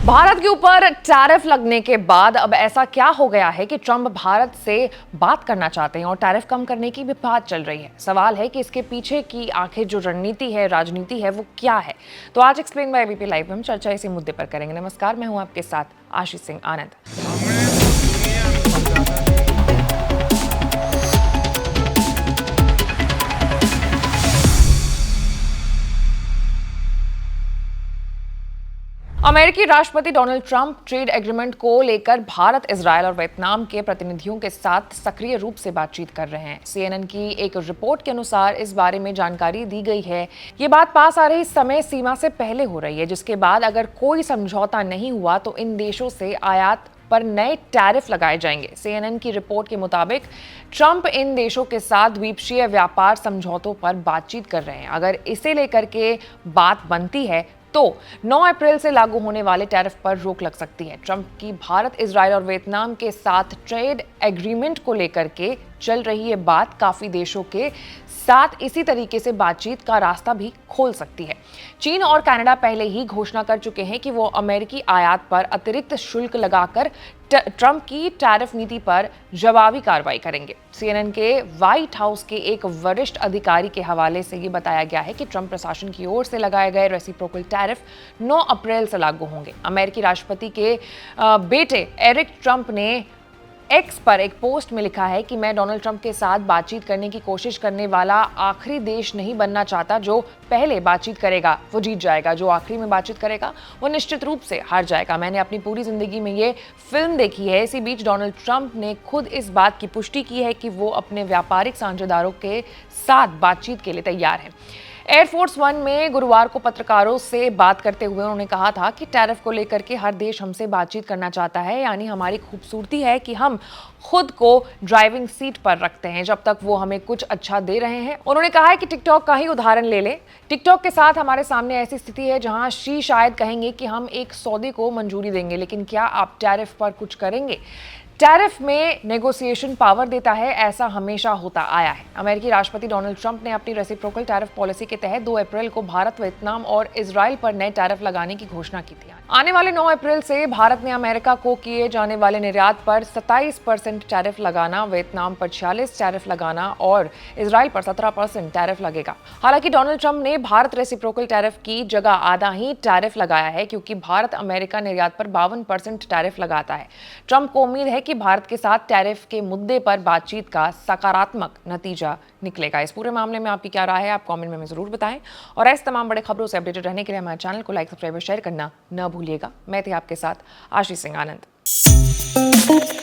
भारत के ऊपर टैरिफ लगने के बाद अब ऐसा क्या हो गया है कि ट्रंप भारत से बात करना चाहते हैं और टैरिफ कम करने की भी बात चल रही है। सवाल है कि इसके पीछे की आखिर जो रणनीति है, राजनीति है, वो क्या है। तो आज एक्सप्लेन बाय एबीपी लाइव में हम चर्चा इसी मुद्दे पर करेंगे। नमस्कार, मैं हूं आपके साथ आशीष सिंह आनंद। अमेरिकी राष्ट्रपति डोनाल्ड ट्रंप ट्रेड एग्रीमेंट को लेकर भारत, इजरायल और वियतनाम के प्रतिनिधियों के साथ सक्रिय रूप से बातचीत कर रहे हैं। सीएनएन की एक रिपोर्ट के अनुसार इस बारे में जानकारी दी गई है। ये बात पास आ रही समय सीमा से पहले हो रही है, जिसके बाद अगर कोई समझौता नहीं हुआ तो इन देशों से आयात पर नए टैरिफ लगाए जाएंगे। सीएनएन की रिपोर्ट के मुताबिक ट्रंप इन देशों के साथ द्वीपक्षीय व्यापार समझौतों पर बातचीत कर रहे हैं। अगर इसे लेकर के बात बनती है तो 9 अप्रैल से लागू होने वाले टैरिफ पर रोक लग सकती है। ट्रंप की भारत, इजरायल और वियतनाम के साथ ट्रेड एग्रीमेंट को लेकर के चल रही ये बात काफी देशों के साथ इसी तरीके से बातचीत का रास्ता भी खोल सकती है। चीन और कनाडा पहले ही घोषणा कर चुके हैं कि वो अमेरिकी आयात पर अतिरिक्त शुल्क लगाकर ट्रंप की टैरिफ नीति पर जवाबी कार्रवाई करेंगे। सीएनएन के व्हाइट हाउस के एक वरिष्ठ अधिकारी के हवाले से ये बताया गया है कि ट्रंप प्रशासन की ओर से लगाए गए रेसिप्रोकल टैरिफ 9 अप्रैल से लागू होंगे। अमेरिकी राष्ट्रपति के बेटे एरिक ट्रंप ने एक्स पर एक पोस्ट में लिखा है कि मैं डोनाल्ड ट्रंप के साथ बातचीत करने की कोशिश करने वाला आखिरी देश नहीं बनना चाहता। जो पहले बातचीत करेगा वो जीत जाएगा, जो आखिरी में बातचीत करेगा वो निश्चित रूप से हार जाएगा। मैंने अपनी पूरी जिंदगी में ये फिल्म देखी है। इसी बीच डोनाल्ड ट्रंप ने खुद इस बात की पुष्टि की है कि वो अपने व्यापारिक साझेदारों के साथ बातचीत के लिए तैयार हैं। एयरफोर्स वन में गुरुवार को पत्रकारों से बात करते हुए उन्होंने कहा था कि टैरिफ को लेकर के हर देश हमसे बातचीत करना चाहता है, यानी हमारी खूबसूरती है कि हम खुद को ड्राइविंग सीट पर रखते हैं जब तक वो हमें कुछ अच्छा दे रहे हैं। उन्होंने कहा है कि टिकटॉक का ही उदाहरण ले लें। टिकटॉक के साथ हमारे सामने ऐसी स्थिति है जहां शी शायद कहेंगे कि हम एक सौदे को मंजूरी देंगे, लेकिन क्या आप टैरिफ पर कुछ करेंगे? टैरिफ में नेगोशिएशन पावर देता है, ऐसा हमेशा होता आया है। अमेरिकी राष्ट्रपति डोनाल्ड ट्रंप ने अपनी रेसिप्रोकल टैरिफ पॉलिसी के तहत 2 अप्रैल को भारत, वियतनाम और इजराइल पर नए टैरिफ लगाने की घोषणा की थी। आने वाले 9 अप्रैल से भारत ने अमेरिका को किए जाने वाले निर्यात पर 27% टैरिफ लगाना, वियतनाम पर 46 टैरिफ लगाना और इजराइल पर 17% टैरिफ लगेगा। हालांकि डोनाल्ड ट्रंप ने भारत रेसिप्रोकल टैरिफ की जगह आधा ही टैरिफ लगाया है, क्योंकि भारत अमेरिका निर्यात पर 52% टैरिफ लगाता है। ट्रंप को उम्मीद है कि भारत के साथ टैरिफ के मुद्दे पर बातचीत का सकारात्मक नतीजा निकलेगा। इस पूरे मामले में आपकी क्या राय है, आप कमेंट में जरूर बताएं। और ऐसे तमाम बड़े खबरों से अपडेटेड रहने के लिए हमारे चैनल को लाइक, सब्सक्राइब और शेयर करना न भूलिएगा। मैं थी आपके साथ आशीष सिंह आनंद।